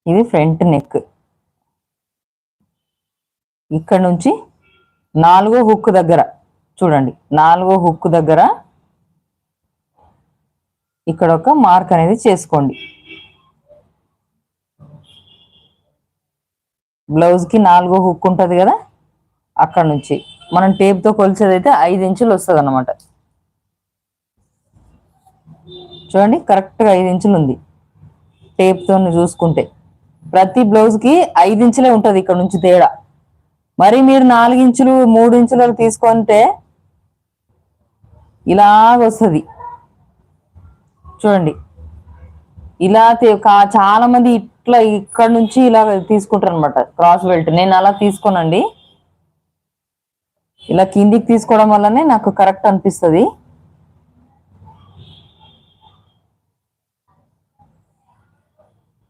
ఇది front neck. ఇక్కడ నుంచి 4వ హుక్ దగ్గర చూడండి, 4వ హుక్ దగ్గర ఇక్కడ ఒక మార్క్ అనేది చేసుకోండి. బ్లౌజ్ కి 4వ హుక్ ఉంటది కదా, అక్కడ నుంచి మనం టేప్ తో కొలిచేదైతే 5 ఇంచులు వస్తుంది అన్నమాట. చూడండి కరెక్ట్ గా 5 ఇంచులు ఉంది. టేప్ తో చూసుకుంటే ప్రతి బ్లౌజ్ కి 5 ఇంచులే ఉంటది ఇక్కడ నుంచి తేడా. మరి మీరు 4 ఇంచులు 3 ఇంచులు తీసుకుంటే ఇలాగ వస్తుంది. చూడండి ఇలా చాలా మంది ఇట్లా ఇక్కడ నుంచి ఇలా తీసుకుంటారు అనమాట క్రాస్ బెల్ట్. నేను అలా తీసుకోనండి, ఇలా కిందికి తీసుకోవడం వల్లనే నాకు కరెక్ట్ అనిపిస్తుంది.